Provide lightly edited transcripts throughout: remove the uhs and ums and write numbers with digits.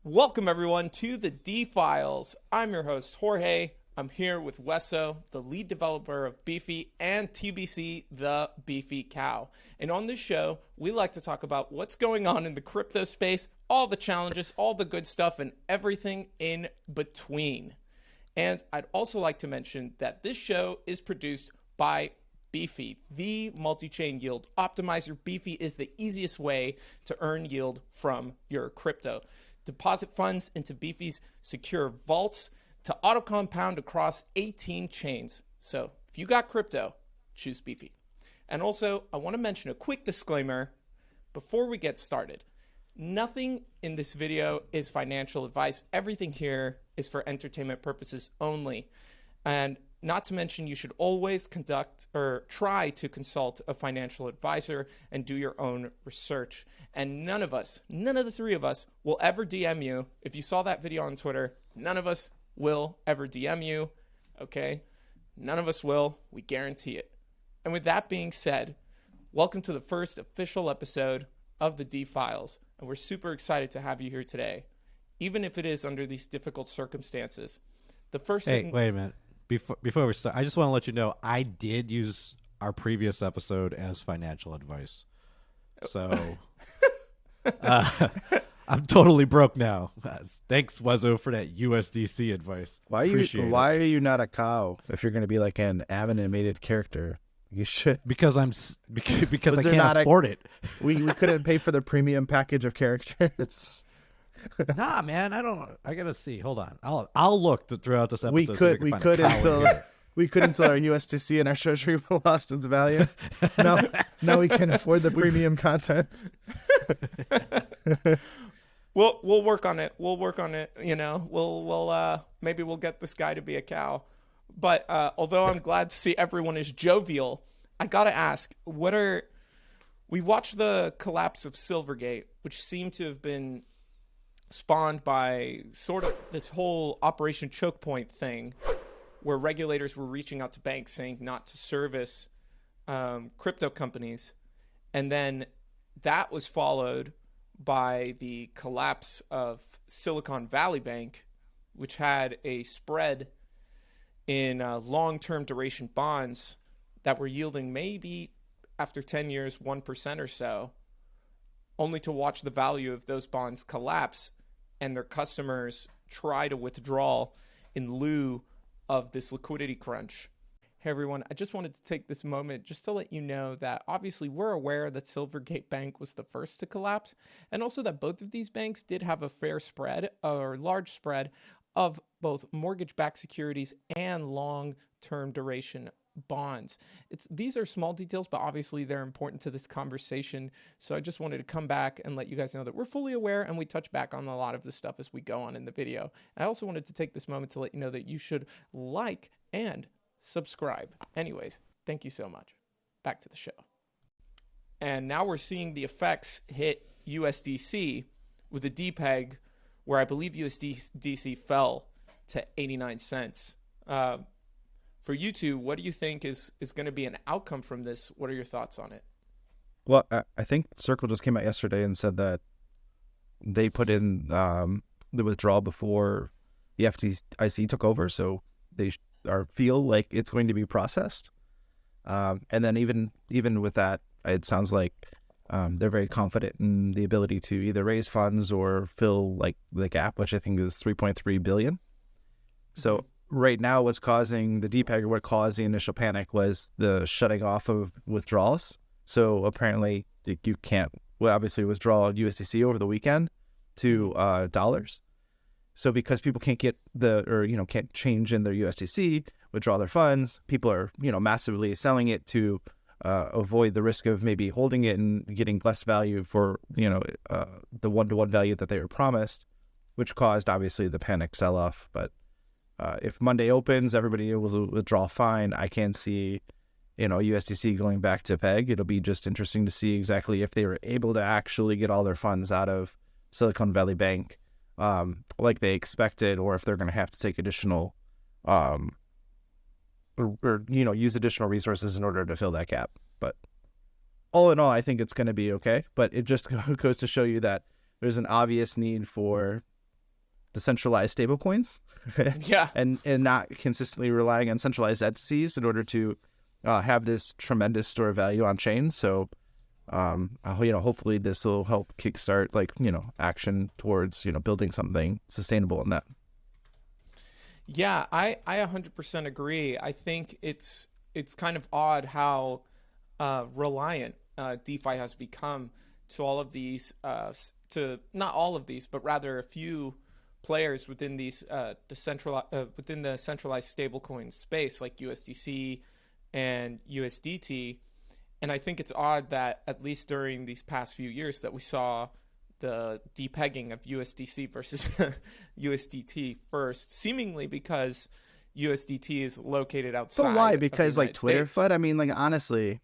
Welcome everyone to the Defiles. I'm your host Jorge. I'm here with Weso, the lead developer of Beefy, and TBC, the Beefy Cow. And on this show, we like to talk about what's going on in the crypto space, all the challenges, all the good stuff, and everything in between. And I'd also like to mention that this show is produced by Beefy, the multi-chain yield optimizer. Beefy is the easiest way to earn yield from your crypto. Deposit funds into Beefy's secure vaults to auto compound across 18 chains. So if you got crypto, choose Beefy. And also, I want to mention a quick disclaimer before we get started. Nothing in this video is financial advice. Everything here is for entertainment purposes only. And not to mention, you should always conduct or try to consult a financial advisor and do your own research. And none of the three of us will ever DM you. If you saw that video on Twitter, none of us will ever DM you, okay? None of us will. We guarantee it. And with that being said, welcome to the first official episode of the Defiles. And we're super excited to have you here today, even if it is under these difficult circumstances. The first thing... Wait a minute. Before we start, I just want to let you know I did use our previous episode as financial advice. So I'm totally broke now. Thanks, Weso, for that USDC advice. Why are you not a cow if you're going to be like an animated character? You should. Because I can't afford it. We couldn't pay for the premium package of characters. Nah, man, I gotta see. Hold on, I'll look throughout this episode. We could until our USDC and our treasury lost its value. Now we can afford the premium content. We'll work on it. You know, we'll maybe we'll get this guy to be a cow. But although I'm glad to see everyone is jovial, I gotta ask, we watched the collapse of Silvergate, which seemed to have been spawned by sort of this whole Operation Choke Point thing, where regulators were reaching out to banks saying not to service crypto companies. And then that was followed by the collapse of Silicon Valley Bank, which had a spread in long-term duration bonds that were yielding maybe after 10 years 1% or so, only to watch the value of those bonds collapse and their customers try to withdraw in lieu of this liquidity crunch. Hey everyone, I just wanted to take this moment just to let you know that obviously we're aware that Silvergate Bank was the first to collapse, and also that both of these banks did have a fair spread or large spread of both mortgage-backed securities and long-term duration bonds. These are small details, but obviously they're important to this conversation. So I just wanted to come back and let you guys know that we're fully aware, and we touch back on a lot of this stuff as we go on in the video. I also wanted to take this moment to let you know that you should like and subscribe. Anyways, thank you so much. Back to the show. And now we're seeing the effects hit USDC with a Depeg, where I believe USDC fell to 89 cents. For you two, what do you think is going to be an outcome from this? What are your thoughts on it? Well, I think Circle just came out yesterday and said that they put in the withdrawal before the FDIC took over, so they feel like it's going to be processed. And then even with that, it sounds like they're very confident in the ability to either raise funds or fill like the gap, which I think is 3.3 billion. So right now, what's causing the Depeg, or what caused the initial panic, was the shutting off of withdrawals. So apparently you can't, obviously withdraw USDC over the weekend to dollars. So because people can't get can't change in their USDC, withdraw their funds, people are, massively selling it to avoid the risk of maybe holding it and getting less value for, the one-to-one value that they were promised, which caused obviously the panic sell-off. But if Monday opens, everybody will withdraw fine. I can't see, USDC going back to peg. It'll be just interesting to see exactly if they were able to actually get all their funds out of Silicon Valley Bank like they expected, or if they're going to have to take additional, use additional resources in order to fill that gap. But all in all, I think it's going to be okay. But it just goes to show you that there's an obvious need for decentralized stablecoins, Yeah. and not consistently relying on centralized entities in order to have this tremendous store of value on chain. So, hopefully this will help kickstart action towards building something sustainable in that. Yeah, I 100% agree. I think it's kind of odd how reliant DeFi has become to all of these, to not all of these, but rather a few players within these within the centralized stablecoin space, like USDC and USDT. And I think it's odd that at least during these past few years that we saw the depegging of USDC versus USDT first, seemingly because USDT is located outside. But why? Of the Because United Twitter States. FUD? I mean, honestly,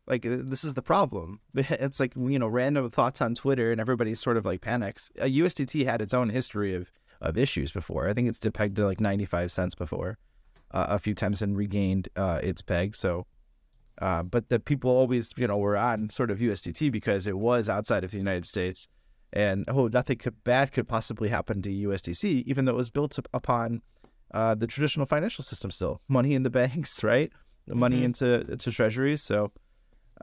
this is the problem. It's random thoughts on Twitter and everybody sort of panics. USDT had its own history of issues before. I think it's depegged to 95 cents before a few times and regained its peg. So, but the people always, were on sort of USDT because it was outside of the United States. And, nothing bad could possibly happen to USDC, even though it was built upon the traditional financial system still. Money in the banks, right? Money into treasuries. So,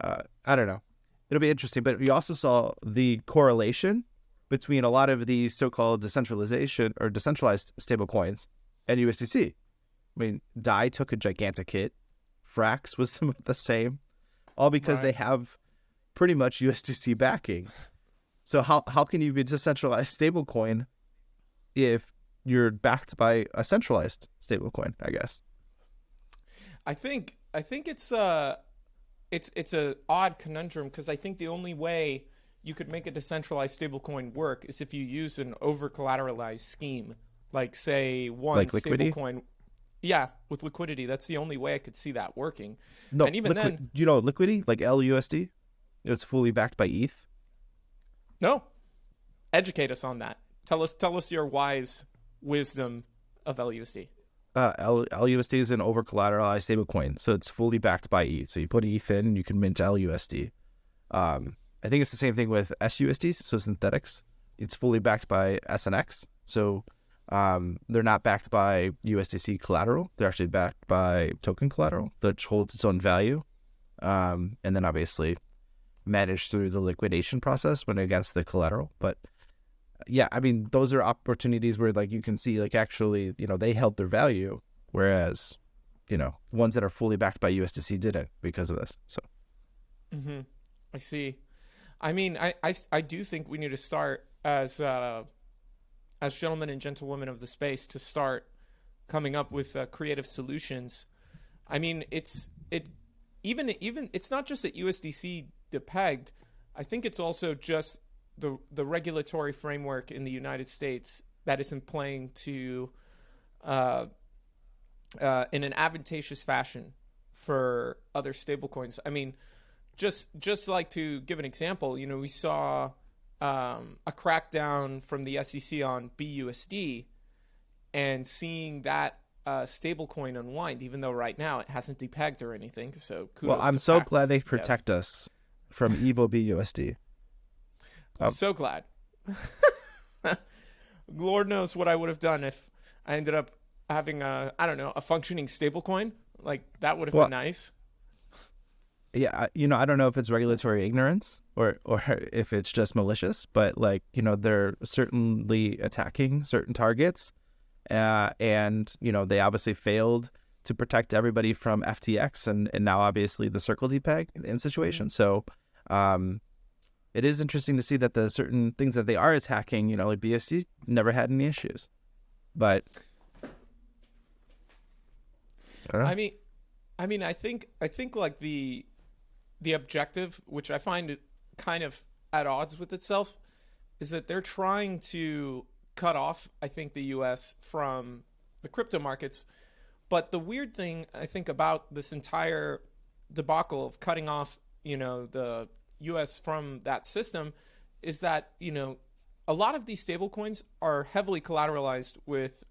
I don't know. It'll be interesting. But we also saw the correlation between a lot of the so-called decentralization or decentralized stablecoins and USDC. I mean, DAI took a gigantic hit. Frax was the same, all because they have pretty much USDC backing. So how can you be a decentralized stablecoin if you're backed by a centralized stablecoin? I guess. I think it's a odd conundrum, because I think the only way you could make a decentralized stablecoin work is if you use an over collateralized scheme, like say one stablecoin. Yeah, with liquidity, that's the only way I could see that working. No, and even then, do you know liquidity, like LUSD? It's fully backed by ETH. No, educate us on that. Tell us your wise wisdom of LUSD. LUSD is an over collateralized stablecoin, so it's fully backed by ETH. So you put ETH in, and you can mint LUSD. I think it's the same thing with SUSD, so synthetics. It's fully backed by SNX, so they're not backed by USDC collateral. They're actually backed by token collateral that holds its own value, and then obviously managed through the liquidation process when against the collateral. But yeah, I mean, those are opportunities where you can see actually, they held their value, whereas, ones that are fully backed by USDC didn't because of this. So. I see. I mean, I do think we need to start as gentlemen and gentlewomen of the space to start coming up with creative solutions. I mean, it's not just that USDC depegged. I think it's also just the regulatory framework in the United States that isn't playing to in an advantageous fashion for other stablecoins. I mean, just like to give an example, we saw a crackdown from the SEC on BUSD, and seeing that stablecoin unwind, even though right now it hasn't depegged or anything. So kudos. Well, I'm so glad they protect us from evil BUSD. So glad. Lord knows what I would have done if I ended up having a functioning stablecoin. That would have been nice. Yeah, I don't know if it's regulatory ignorance or if it's just malicious, but they're certainly attacking certain targets, and they obviously failed to protect everybody from FTX and now obviously the Circle Depeg in situation. So it is interesting to see that the certain things that they are attacking, like BSD, never had any issues. But I think the objective, which I find kind of at odds with itself, is that they're trying to cut off, I think, the US from the crypto markets. But the weird thing, I think, about this entire debacle of cutting off, the US from that system is that, a lot of these stablecoins are heavily collateralized with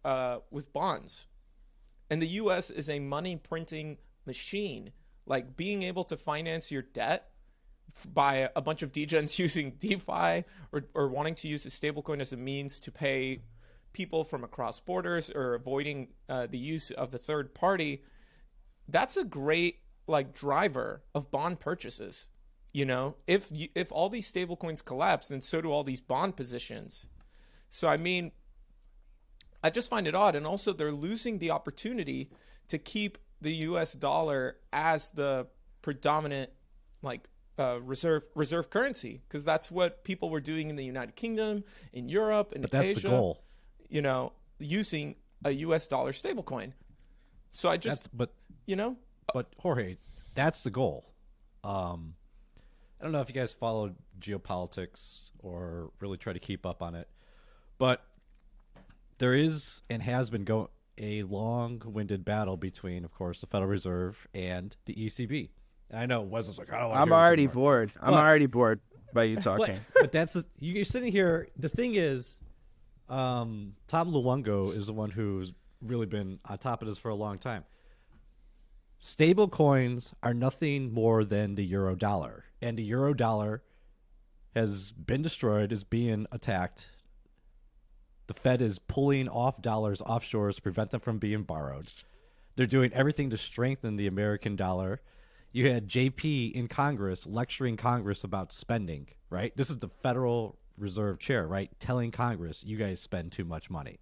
bonds. And the US is a money printing machine. Being able to finance your debt by a bunch of degens using DeFi or wanting to use a stablecoin as a means to pay people from across borders or avoiding the use of the third party, that's a great like driver of bond purchases. You know, if all these stable coins collapse, then so do all these bond positions. So I mean, I just find it odd. And also they're losing the opportunity to keep the US dollar as the predominant like reserve currency, because that's what people were doing in the United Kingdom, in Europe, in But that's Asia. the goal. You know, using a US dollar stablecoin. So I just, you know. But Jorge, that's the goal. I don't know if you guys followed geopolitics or really try to keep up on it, but there is and has been a long-winded battle between, of course, the Federal Reserve and the ECB. And I know Weso's like, I don't want to I'm already bored. I'm already bored by you talking. But that's you're sitting here. The thing is, Tom Luongo is the one who's really been on top of this for a long time. Stable coins are nothing more than the euro dollar, and the euro dollar has been destroyed, is being attacked. The Fed is pulling off dollars offshore to prevent them from being borrowed. They're doing everything to strengthen the American dollar. You had JP in Congress lecturing Congress about spending, right? This is the Federal Reserve Chair, right? Telling Congress, you guys spend too much money,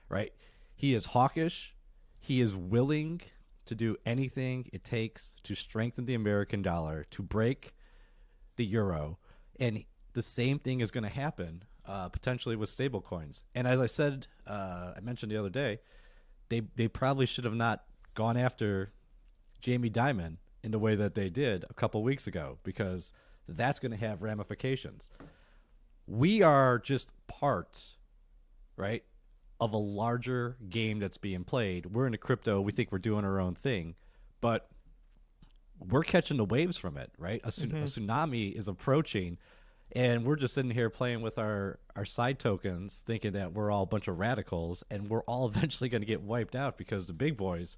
right? He is hawkish. He is willing to do anything it takes to strengthen the American dollar, to break the euro. And the same thing is going to happen potentially with stable coins. And as I said, I mentioned the other day, they probably should have not gone after Jamie Dimon in the way that they did a couple weeks ago, because that's going to have ramifications. We are just parts, right, of a larger game that's being played. We're into crypto. We think we're doing our own thing, but we're catching the waves from it, right? A tsunami is approaching, and we're just sitting here playing with our side tokens, thinking that we're all a bunch of radicals, and we're all eventually going to get wiped out because the big boys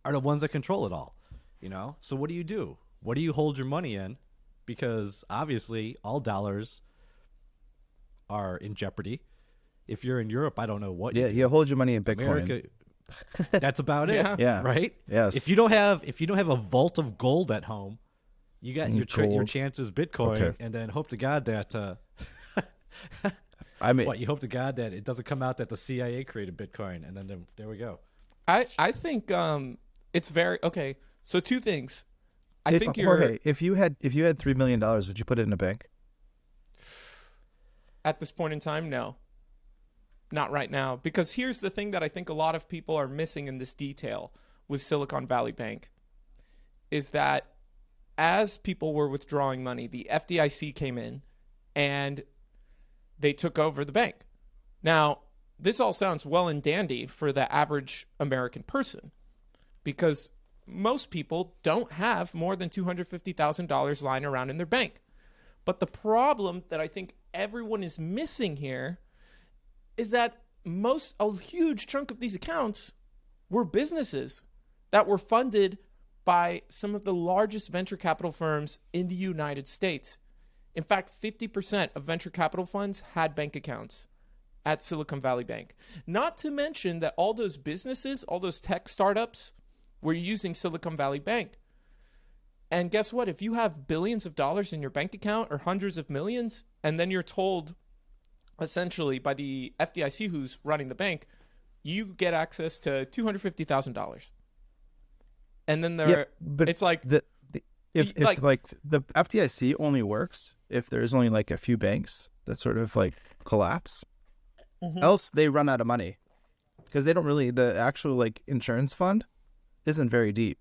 are the ones that control it all, you know? So what do? What do you hold your money in? Because obviously all dollars are in jeopardy. If you're in Europe, I don't know what. Yeah, you hold your money in Bitcoin. America, that's about it. Yeah. Right. Yes. If you don't have a vault of gold at home, you got your chances Bitcoin, Okay. and then hope to God that. I mean, what you hope to God that it doesn't come out that the CIA created Bitcoin, and then there we go. I think it's very okay. So two things. I think Jorge, if you had $3 million, would you put it in a bank? At this point in time, no. Not right now. Because here's the thing that I think a lot of people are missing in this detail with Silicon Valley Bank is that as people were withdrawing money, the FDIC came in and they took over the bank. Now, this all sounds well and dandy for the average American person because most people don't have more than $250,000 lying around in their bank. But the problem that I think everyone is missing here is that a huge chunk of these accounts were businesses that were funded by some of the largest venture capital firms in the United States. In fact, 50% of venture capital funds had bank accounts at Silicon Valley Bank. Not to mention that all those businesses, all those tech startups were using Silicon Valley Bank. And guess what? If you have billions of dollars in your bank account or hundreds of millions, and then you're told essentially by the FDIC who's running the bank, you get access to $250,000. And then it's like if the FDIC only works if there's only like a few banks that sort of like collapse, else they run out of money because they don't really, the actual like insurance fund isn't very deep.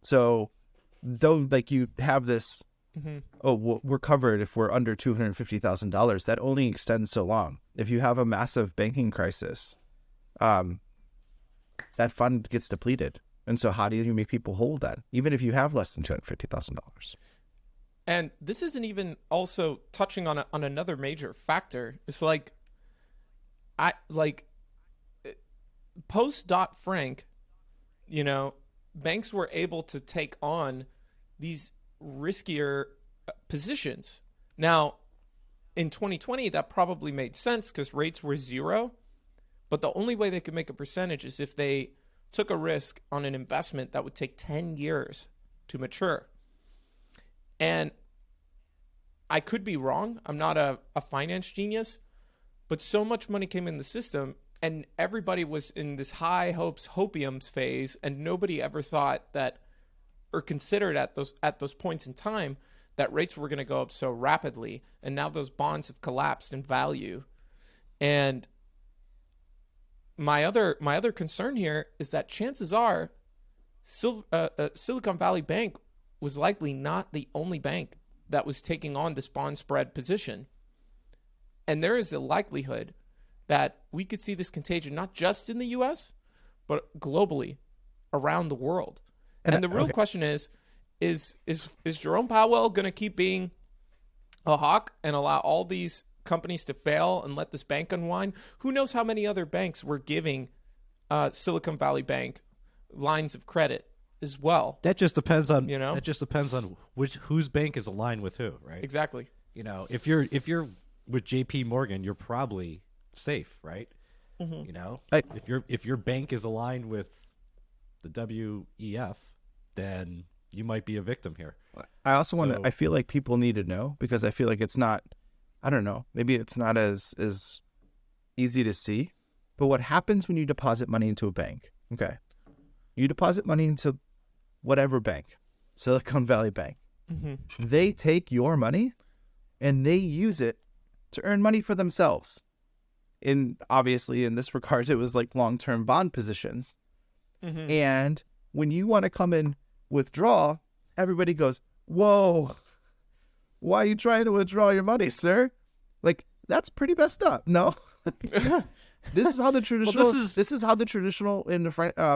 So though like you have this, we're covered if we're under $250,000, that only extends so long. If you have a massive banking crisis, that fund gets depleted. And so how do you make people hold that, even if you have less than $250,000? And this isn't even also touching on another major factor. It's like, post Dodd-Frank, you know, banks were able to take on these riskier positions. Now, in 2020, that probably made sense because rates were zero. But the only way they could make a percentage is if they took a risk on an investment that would take 10 years to mature. And I could be wrong. I'm not a finance genius, but so much money came in the system and everybody was in this high hopes, hopiums phase, and nobody ever thought that or considered at those points in time that rates were going to go up so rapidly. And now those bonds have collapsed in value. And my other concern here is that chances are Silicon Valley Bank was likely not the only bank that was taking on this bond spread position. And there is a likelihood that we could see this contagion not just in the US, but globally around the world. And the real question is Jerome Powell going to keep being a hawk and allow all these companies to fail and let this bank unwind? Who knows how many other banks were giving Silicon Valley Bank lines of credit as well? That just depends on That just depends on whose bank is aligned with who, right? Exactly. If you're with JP Morgan, you're probably safe, right? If your bank is aligned with the WEF, then you might be a victim here. I also I feel like people need to know, because I feel like it's not, I don't know, maybe it's not as easy to see, but what happens when you deposit money into a bank? Okay. You deposit money into whatever bank, Silicon Valley Bank. Mm-hmm. They take your money and they use it to earn money for themselves. Obviously, in this regard, it was like long-term bond positions. Mm-hmm. And when you want to come in withdraw, everybody goes, whoa, why are you trying to withdraw your money, sir? Like, that's pretty messed up. No. This is how the traditional this is how the traditional in the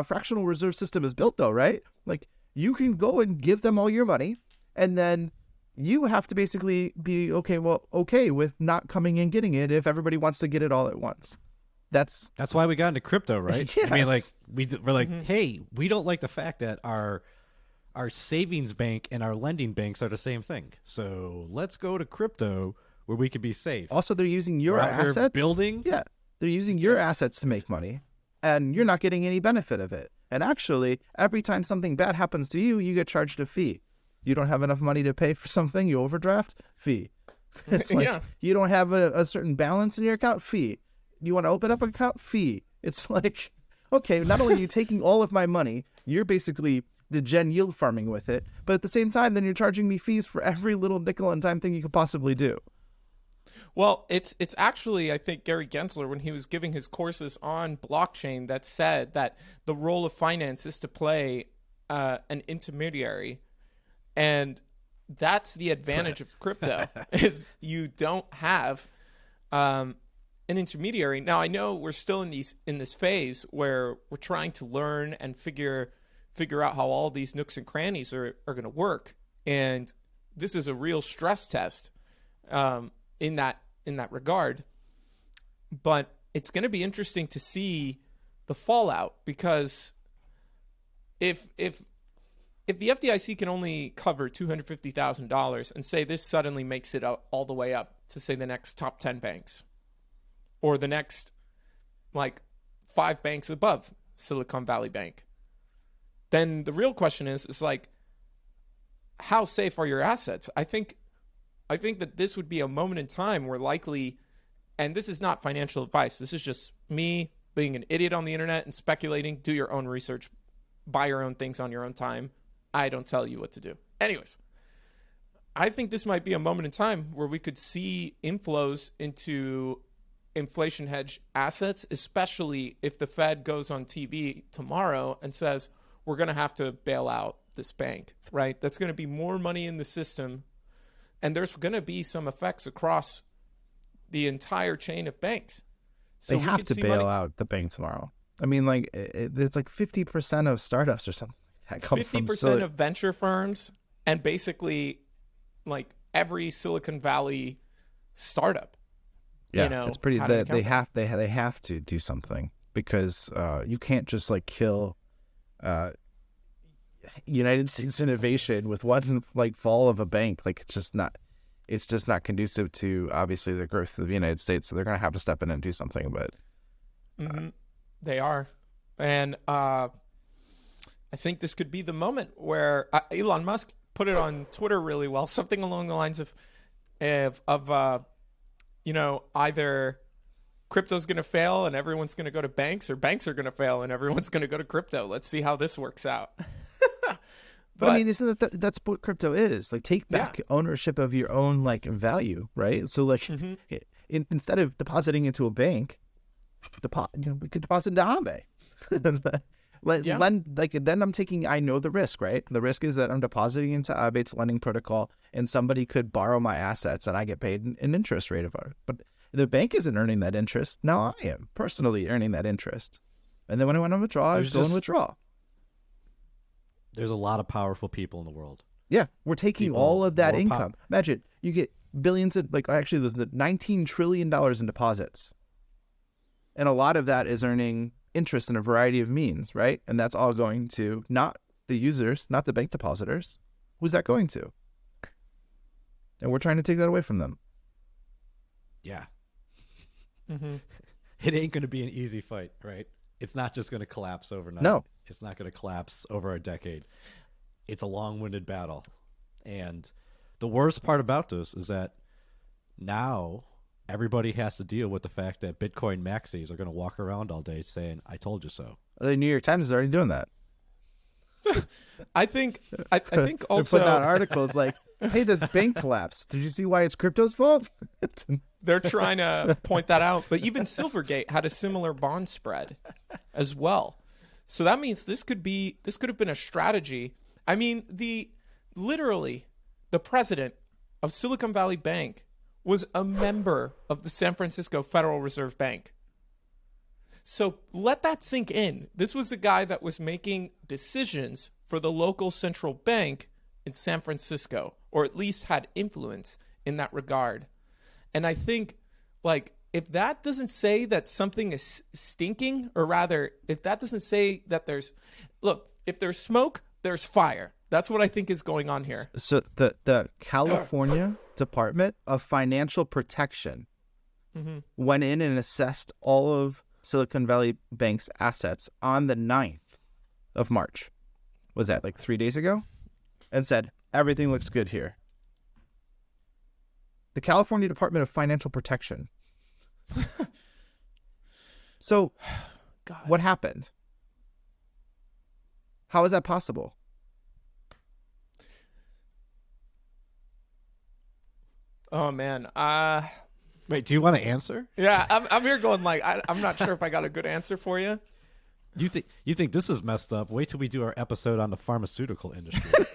fractional reserve system is built, though, right? Like, you can go and give them all your money, and then you have to basically be okay with not coming and getting it if everybody wants to get it all at once. That's why we got into crypto, right? Yes. I mean, like we're like, hey, we don't like the fact that our savings bank and our lending banks are the same thing. So let's go to crypto where we could be safe. Also, they're using your We're out here assets. building. Yeah, they're using your assets to make money, and you're not getting any benefit of it. And actually, every time something bad happens to you, you get charged a fee. You don't have enough money to pay for something, you overdraft, fee. It's like, you don't have a certain balance in your account, fee. You want to open up an account, fee. It's like, okay, not only are you taking all of my money, you're basically degen yield farming with it, but at the same time, then you're charging me fees for every little nickel and dime thing you could possibly do. Well, it's actually, I think, Gary Gensler, when he was giving his courses on blockchain, that said that the role of finance is to play an intermediary. And that's the advantage of crypto, is you don't have an intermediary. Now, I know we're still in this phase where we're trying to learn and figure out how all these nooks and crannies are going to work. And this is a real stress test in that regard. But it's going to be interesting to see the fallout, because if the FDIC can only cover $250,000 and say this suddenly makes it all the way up to, say, the next top 10 banks or the next, like, 5 banks above Silicon Valley Bank, then the real question is like, how safe are your assets? I think that this would be a moment in time where likely, and this is not financial advice, this is just me being an idiot on the internet and speculating. Do your own research, buy your own things on your own time. I don't tell you what to do. Anyways, I think this might be a moment in time where we could see inflows into inflation hedge assets, especially if the Fed goes on TV tomorrow and says, we're going to have to bail out this bank, right? That's going to be more money in the system. And there's going to be some effects across the entire chain of banks. So they have to bail out the bank tomorrow. I mean, like, it's like 50% of startups or something. 50% of venture firms, and basically like every Silicon Valley startup. Yeah, it's pretty. They have to do something, because you can't just like kill United States innovation with one like fall of a bank. Like, it's just not conducive to obviously the growth of the United States. So they're gonna have to step in and do something. But They are. And I think this could be the moment where Elon Musk put it on Twitter really well, something along the lines of either crypto's going to fail and everyone's going to go to banks, or banks are going to fail and everyone's going to go to crypto. Let's see how this works out. But I mean, isn't that's what crypto is? Like, take back ownership of your own like value, right? So like, instead of depositing into a bank, we could deposit into Aave. Then I know the risk, right? The risk is that I'm depositing into Aave's lending protocol, and somebody could borrow my assets, and I get paid an interest rate of it. But the bank isn't earning that interest. Now I am personally earning that interest. And then when I want to withdraw, I go and withdraw. There's a lot of powerful people in the world. Yeah, we're taking all of that income. Imagine you get billions of, actually, there's $19 trillion in deposits. And a lot of that is earning interest in a variety of means, right? And that's all going to not the users, not the bank depositors. Who's that going to? And we're trying to take that away from them. Yeah. It ain't going to be an easy fight, right? It's not just going to collapse overnight. No. It's not going to collapse over a decade. It's a long-winded battle. And the worst part about this is that now everybody has to deal with the fact that Bitcoin maxis are going to walk around all day saying, I told you so. The New York Times is already doing that. I think also they're putting out articles like, hey, this bank collapsed. Did you see why it's crypto's fault? They're trying to point that out. But even Silvergate had a similar bond spread as well. So that means this could have been a strategy. I mean, literally the president of Silicon Valley Bank was a member of the San Francisco Federal Reserve Bank. So let that sink in. This was a guy that was making decisions for the local central bank in San Francisco, or at least had influence in that regard. And I think, if that doesn't say that something is stinking, or rather, if that doesn't say that if there's smoke, there's fire. That's what I think is going on here. So the California Department of Financial Protection went in and assessed all of Silicon Valley Bank's assets on the 9th of March. Was that 3 days ago? And said, everything looks good here. The California Department of Financial Protection. So, God. What happened? How is that possible? Oh, man. Wait, do you want to answer? Yeah, I'm here going I'm not sure if I got a good answer for you. You think this is messed up? Wait till we do our episode on the pharmaceutical industry.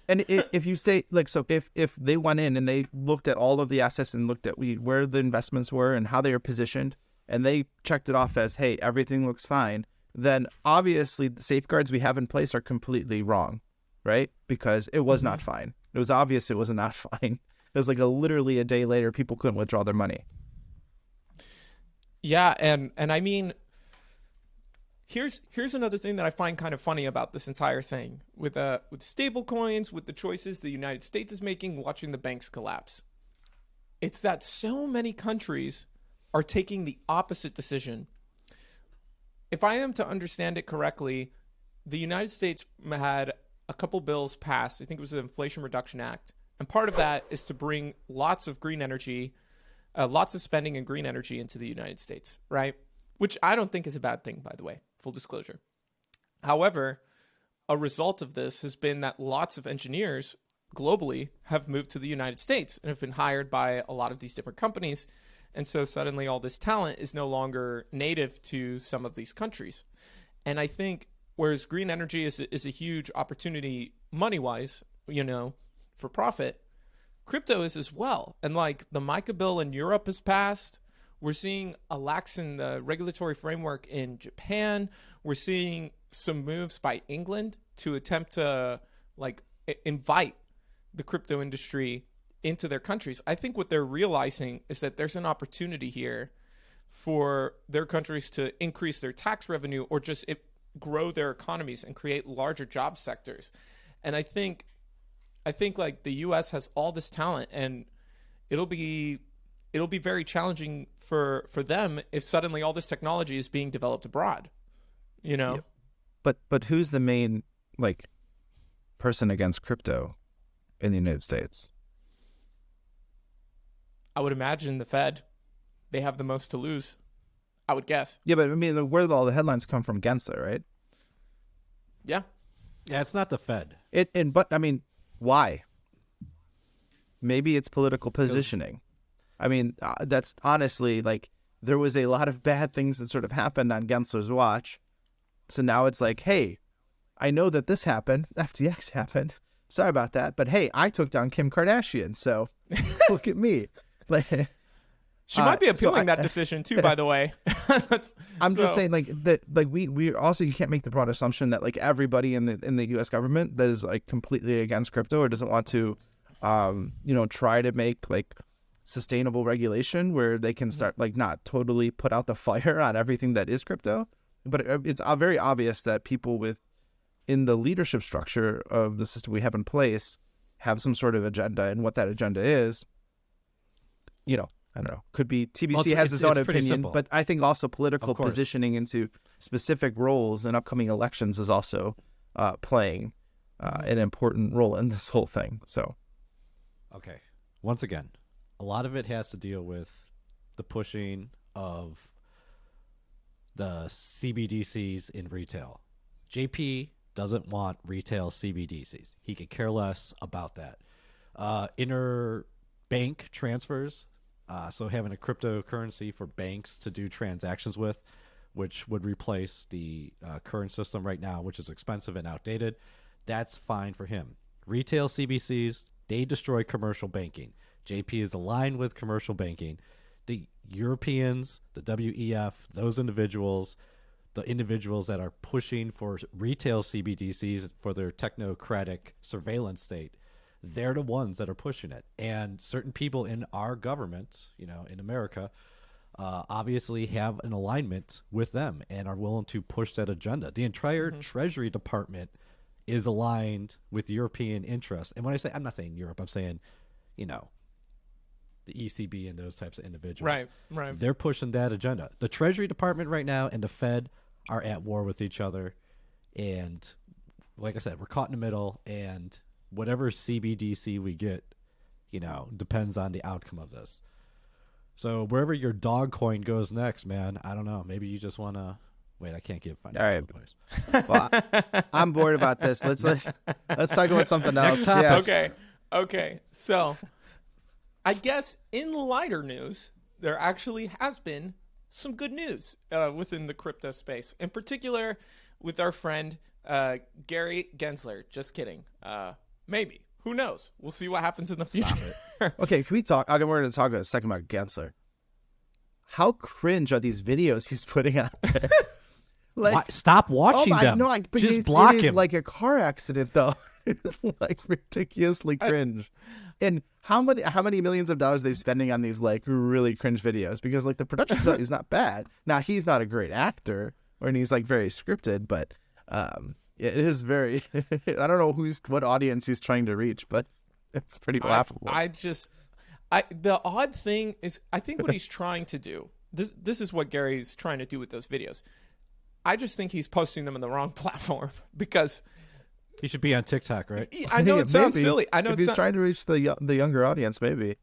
And if you say, if they went in and they looked at all of the assets and looked at where the investments were and how they are positioned, and they checked it off as, hey, everything looks fine, then obviously the safeguards we have in place are completely wrong, right? Because it was not fine. It was obvious it was not fine. It was literally a day later, people couldn't withdraw their money. Yeah, and I mean, here's another thing that I find kind of funny about this entire thing with stable coins, with the choices the United States is making, watching the banks collapse. It's that so many countries are taking the opposite decision. If I am to understand it correctly, the United States had a couple bills passed. I think it was the Inflation Reduction Act. And part of that is to bring lots of green energy, lots of spending in green energy into the United States, right? Which I don't think is a bad thing, by the way, full disclosure. However, a result of this has been that lots of engineers globally have moved to the United States and have been hired by a lot of these different companies. And so suddenly all this talent is no longer native to some of these countries. And I think whereas green energy is a huge opportunity money-wise, for profit, crypto is as well. And the MiCA bill in Europe has passed. We're seeing a lax in the regulatory framework in Japan. We're seeing some moves by England to attempt to invite the crypto industry into their countries. I think what they're realizing is that there's an opportunity here for their countries to increase their tax revenue or just grow their economies and create larger job sectors. And I think the US has all this talent, and it'll be it'll be very challenging for them if suddenly all this technology is being developed abroad, you know? Yep. But who's the main like person against crypto in the United States? I would imagine the Fed. They have the most to lose, I would guess. Yeah, but I mean, where do all the headlines come from? Gensler, right? Yeah. Yeah, it's not the Fed. But I mean, why? Maybe it's political positioning. I mean, that's honestly like there was a lot of bad things that sort of happened on Gensler's watch. So now it's like, hey, I know that this happened. FTX happened. Sorry about that. But hey, I took down Kim Kardashian. So look at me. Like, she might be appealing that decision too, by the way. I'm just saying like that, like we also, you can't make the broad assumption that like everybody in the US government that is like completely against crypto or doesn't want to, try to make like sustainable regulation where they can start like not totally put out the fire on everything that is crypto. But it's very obvious that people in the leadership structure of the system we have in place have some sort of agenda, and what that agenda is, I don't know. Could be TBC has its own opinion, simple. But I think also political positioning into specific roles in upcoming elections is also playing an important role in this whole thing. So, okay. Once again, a lot of it has to deal with the pushing of the CBDCs in retail. JP doesn't want retail CBDCs. He could care less about that. Interbank transfers, so having a cryptocurrency for banks to do transactions with, which would replace the current system right now, which is expensive and outdated, that's fine for him. Retail CBDCs, they destroy commercial banking. JP is aligned with commercial banking. The Europeans, the WEF, those individuals, the individuals that are pushing for retail CBDCs for their technocratic surveillance state, they're the ones that are pushing it. And certain people in our government, in America, obviously have an alignment with them and are willing to push that agenda. The entire Treasury Department is aligned with European interests. And when I say, I'm not saying Europe, I'm saying, the ECB and those types of individuals. Right. They're pushing that agenda. The Treasury Department right now and the Fed are at war with each other. And like I said, we're caught in the middle, and whatever CBDC we get, depends on the outcome of this. So wherever your dog coin goes next, man, I don't know. Maybe you just want to wait. I can't give financial advice. Well, I'm bored about this. Let's talk about something else. Yes. Okay. So I guess in lighter news, there actually has been some good news within the crypto space, in particular with our friend Gary Gensler. Just kidding. Maybe. Who knows? We'll see what happens in the future. Okay, can we talk? We're going to talk a second about Gensler. How cringe are these videos he's putting out there? Stop watching them. No, just block him. Like a car accident, though. It's like ridiculously cringe. And how many millions of dollars are they spending on these like really cringe videos? Because like the production value is not bad. Now he's not a great actor, and he's like very scripted, but it is very. I don't know what audience he's trying to reach, but it's pretty laughable. The odd thing is, I think what he's trying to do. This is what Gary's trying to do with those videos. I just think he's posting them on the wrong platform because. He should be on TikTok, right? I know it sounds silly. I know if he's trying to reach the younger audience, maybe.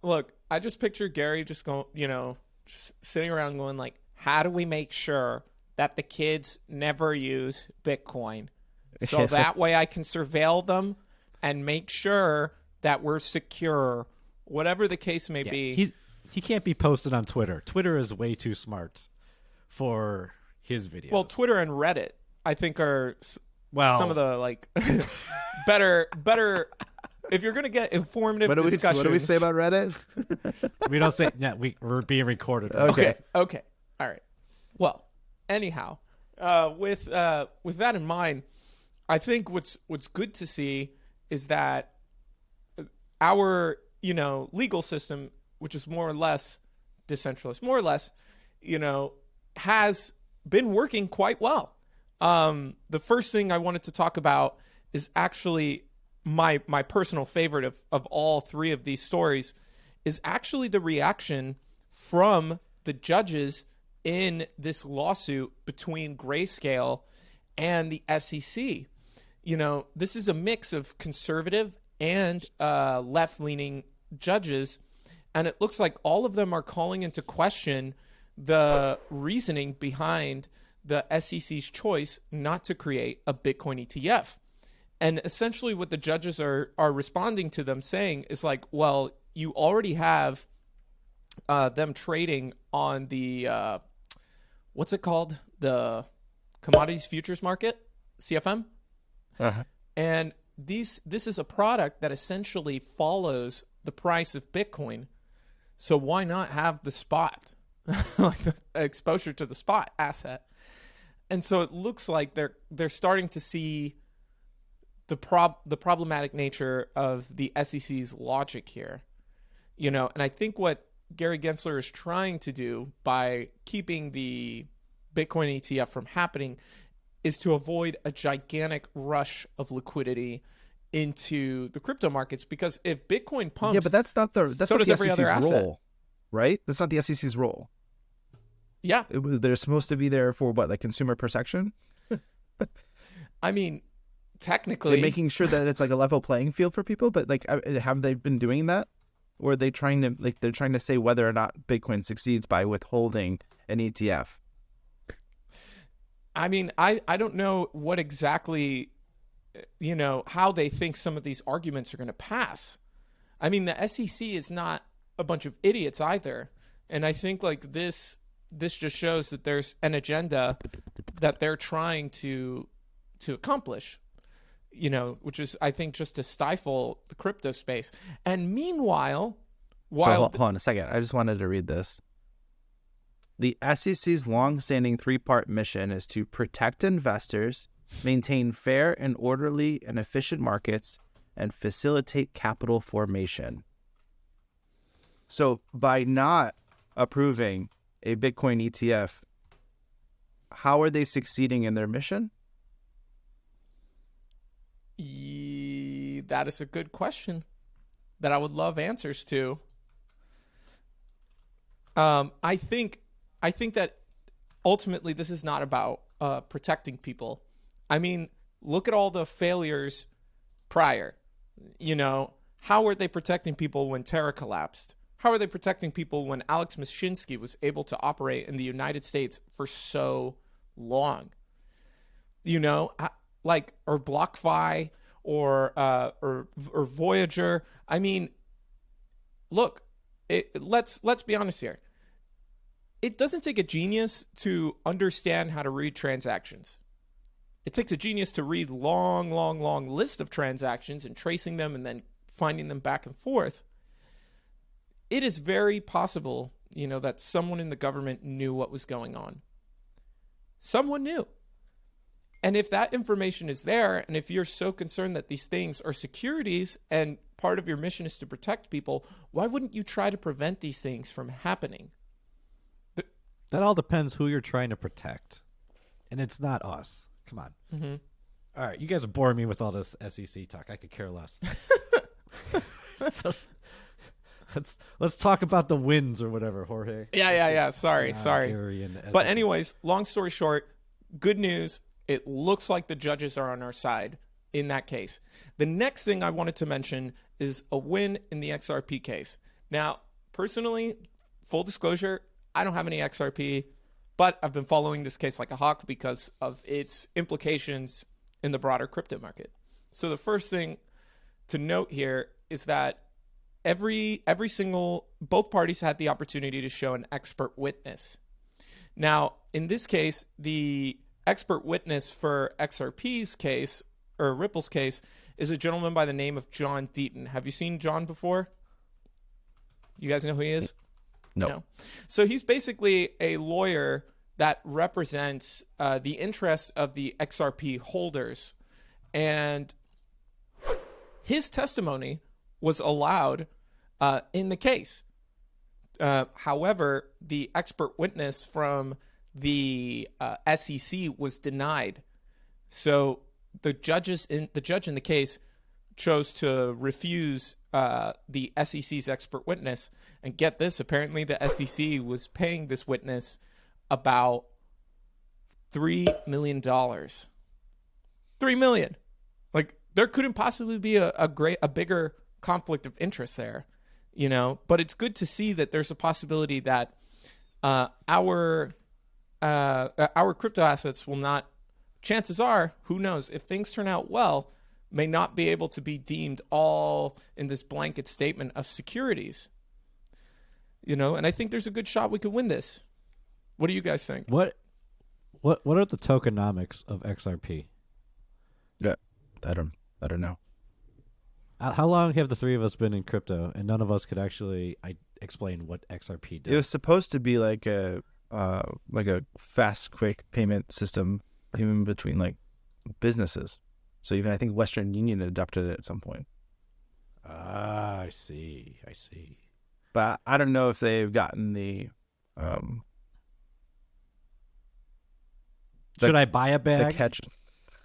Look, I just picture Gary just going, just sitting around going like, how do we make sure that the kids never use Bitcoin? So that way I can surveil them and make sure that we're secure, whatever the case may be. He can't be posted on Twitter. Twitter is way too smart for his videos. Well, Twitter and Reddit, I think, are... some of the like better. If you're gonna get informative discussions, what do we say about Reddit? We don't say. Yeah, we're being recorded. Okay. All right. Well, anyhow, with that in mind, I think what's good to see is that our legal system, which is more or less decentralized, has been working quite well. The first thing I wanted to talk about is actually my personal favorite of all three of these stories is actually the reaction from the judges in this lawsuit between Grayscale and the SEC. You know, this is a mix of conservative and left-leaning judges, and it looks like all of them are calling into question the reasoning behind the SEC's choice not to create a Bitcoin ETF. And essentially what the judges are responding to them saying is like, well, you already have them trading on the, what's it called? The Commodities Futures Market, CFM. Uh-huh. And this is a product that essentially follows the price of Bitcoin. So why not have the spot, like the exposure to the spot asset? And so it looks like they're starting to see the problematic nature of the SEC's logic here, you know. And I think what Gary Gensler is trying to do by keeping the Bitcoin ETF from happening is to avoid a gigantic rush of liquidity into the crypto markets, because if Bitcoin pumps, Yeah, but that's not the so does every other SEC's asset. role, right? That's not the SEC's role. Yeah, They're supposed to be there for what, like consumer protection? I mean, They're technically, making sure that it's like a level playing field for people. But like, have they been doing that? Or are they trying to they're trying to say whether or not Bitcoin succeeds by withholding an ETF? I mean, I don't know what exactly, you know, how they think some of these arguments are going to pass. I mean, the SEC is not a bunch of idiots either. And I think like this just shows that there's an agenda that they're trying to accomplish, you know, which is, I think, just to stifle the crypto space. And meanwhile, So hold on a second. I just wanted to read this. The SEC's long-standing three-part mission is to protect investors, maintain fair and orderly and efficient markets, and facilitate capital formation. So by not approving a Bitcoin ETF, how are they succeeding in their mission? That is a good question that I would love answers to. I think that ultimately this is not about protecting people. I mean, look at all the failures prior. You know, how were they protecting people when Terra collapsed? How are they protecting people when Alex Mashinsky was able to operate in the United States for so long? You know, like, or BlockFi or Voyager. I mean, look, let's be honest here. It doesn't take a genius to understand how to read transactions. It takes a genius to read long list of transactions and tracing them and then finding them back and forth. It is very possible, you know, that someone in the government knew what was going on. Someone knew. And if that information is there, and if you're so concerned that these things are securities and part of your mission is to protect people, why wouldn't you try to prevent these things from happening? That all depends who you're trying to protect. And it's not us. Come on. Mm-hmm. All right, you guys are boring me with all this SEC talk. I could care less. So, let's talk about the wins or whatever, Jorge. Yeah. Sorry. Gary and the But SEC. anyways, long story short, good news. It looks like the judges are on our side in that case. The next thing I wanted to mention is a win in the XRP case. Now, personally, full disclosure, I don't have any XRP, but I've been following this case like a hawk because of its implications in the broader crypto market. So the first thing to note here is that both parties had the opportunity to show an expert witness. Now, in this case, the expert witness for XRP's case, or Ripple's case, is a gentleman by the name of John Deaton. Have you seen John before? You guys know who he is? No. So he's basically a lawyer that represents the interests of the XRP holders. And his testimony was allowed in the case. However, the expert witness from the SEC was denied. So the judge in the case chose to refuse the SEC's expert witness. And get this, apparently the SEC was paying this witness about $3 million. $3 million. Like, there couldn't possibly be a bigger conflict of interest there, you know. But it's good to see that there's a possibility that our crypto assets will not. Chances are, who knows, if things turn out well, may not be able to be deemed all in this blanket statement of securities. You know, and I think there's a good shot we could win this. What do you guys think? What are the tokenomics of XRP? Yeah, I don't know. How long have the three of us been in crypto, and none of us could actually explain what XRP did? It was supposed to be like a fast, quick payment system, even between like businesses. So even I think Western Union adopted it at some point. Ah, I see. But I don't know if they've gotten the should I buy a bag? the catch.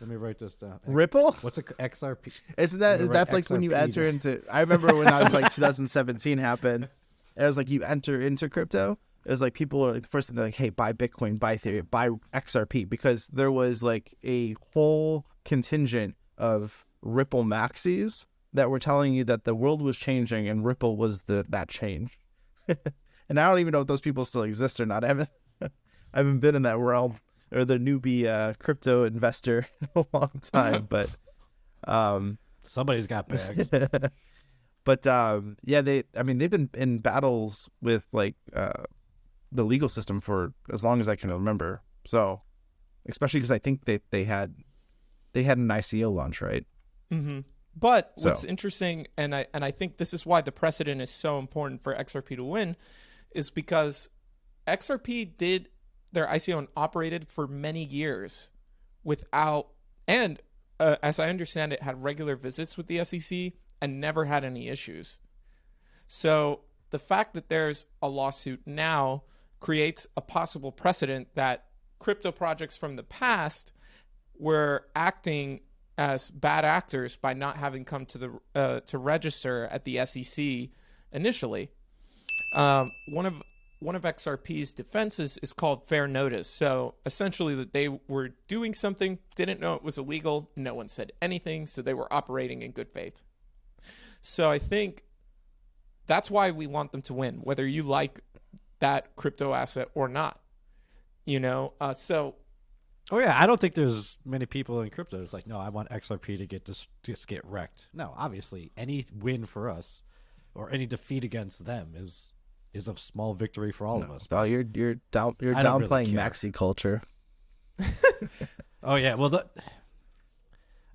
Let me write this down. Ripple? What's a XRP? Isn't that's like when you enter into? I remember when I was like 2017 happened. It was like you enter into crypto. It was like people are like, the first thing they're like, hey, buy Bitcoin, buy Ethereum, buy XRP, because there was like a whole contingent of Ripple maxis that were telling you that the world was changing and Ripple was that change. And I don't even know if those people still exist or not. I haven't been in that realm or the newbie crypto investor in a long time, but somebody's got bags. But yeah, they've been in battles with like the legal system for as long as I can remember. So, especially because I think they had an ICO launch, right? Mm-hmm. But what's interesting, and I think this is why the precedent is so important for XRP to win, is because XRP did their ICO and operated for many years without, and as I understand it, had regular visits with the SEC and never had any issues. So the fact that there's a lawsuit now creates a possible precedent that crypto projects from the past were acting as bad actors by not having come to the to register at the SEC initially. One of XRP's defenses is called fair notice. So essentially that they were doing something, didn't know it was illegal, no one said anything, so they were operating in good faith. So I think that's why we want them to win, whether you like that crypto asset or not. You know, Oh yeah, I don't think there's many people in crypto that's like, no, I want XRP to just get wrecked. No, obviously, any win for us or any defeat against them is a small victory for all of us. Oh, you're downplaying really maxi culture. Oh yeah, well,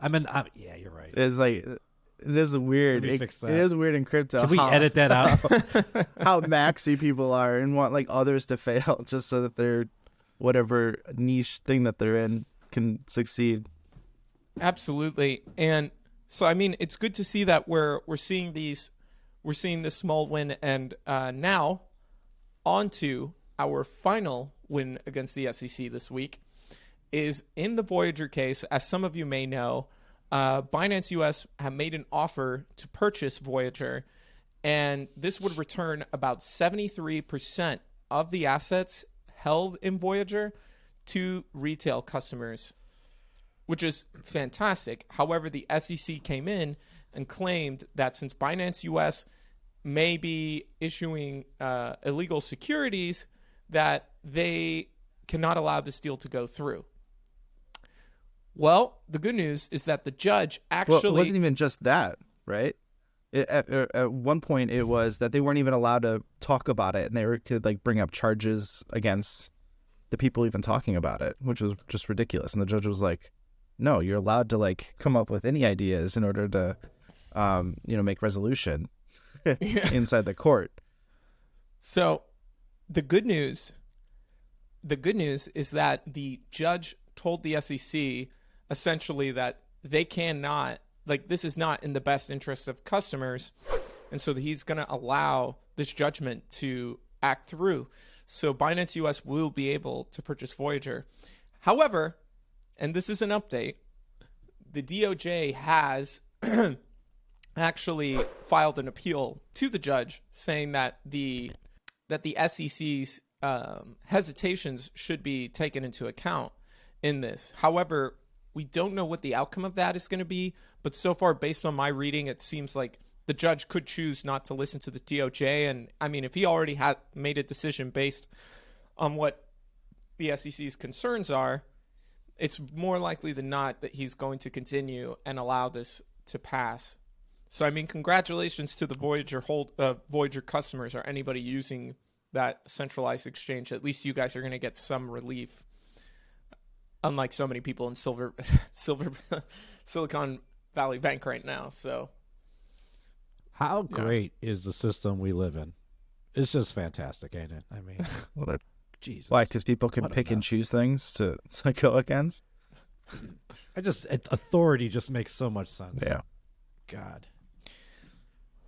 yeah, you're right. It's like it is weird. It is weird in crypto. Can we edit that out? How maxi people are and want like others to fail just so that their whatever niche thing that they're in can succeed. Absolutely. And so I mean, it's good to see that we're seeing this small win, and now on to our final win against the SEC this week is in the Voyager case. As some of you may know, Binance US have made an offer to purchase Voyager, and this would return about 73% of the assets held in Voyager to retail customers, which is fantastic. However, the SEC came in and claimed that since Binance US may be issuing illegal securities, that they cannot allow this deal to go through. Well, the good news is that the judge actually... Well, it wasn't even just that, right? At one point, it was that they weren't even allowed to talk about it, and they could like bring up charges against the people even talking about it, which was just ridiculous. And the judge was like, "No, you're allowed to like come up with any ideas in order to, make resolution inside the court." So, the good news is that the judge told the SEC essentially that they cannot, like, this is not in the best interest of customers, and so he's going to allow this judgment to act through. So Binance US will be able to purchase Voyager. However, and this is an update, the DOJ has actually filed an appeal to the judge saying that the SEC's hesitations should be taken into account in this. However, we don't know what the outcome of that is going to be, but so far, based on my reading, it seems like the judge could choose not to listen to the DOJ. And I mean, if he already had made a decision based on what the SEC's concerns are, it's more likely than not that he's going to continue and allow this to pass. So, I mean, congratulations to the Voyager customers or anybody using that centralized exchange. At least you guys are going to get some relief, unlike so many people in Silicon Valley Bank right now. So, how great is the system we live in? It's just fantastic, ain't it? I mean, Well, Jesus. why? Because people can pick and choose things to go against. Authority just makes so much sense. Yeah. God.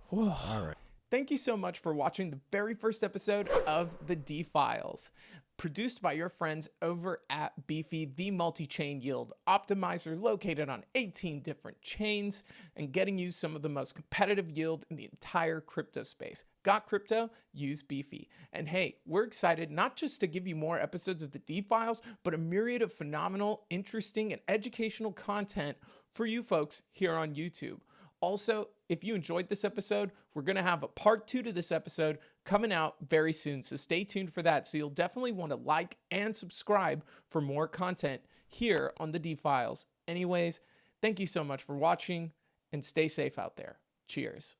whew. All right. Thank you so much for watching the very first episode of the Defiles, produced by your friends over at Beefy, the multi-chain yield optimizer located on 18 different chains and getting you some of the most competitive yield in the entire crypto space. Got crypto? Use Beefy. And hey, we're excited not just to give you more episodes of the Defiles, but a myriad of phenomenal, interesting, and educational content for you folks here on YouTube. Also, if you enjoyed this episode, we're going to have a part 2 to this episode coming out very soon. So stay tuned for that. So you'll definitely want to like and subscribe for more content here on the Defiles. Anyways, thank you so much for watching and stay safe out there. Cheers.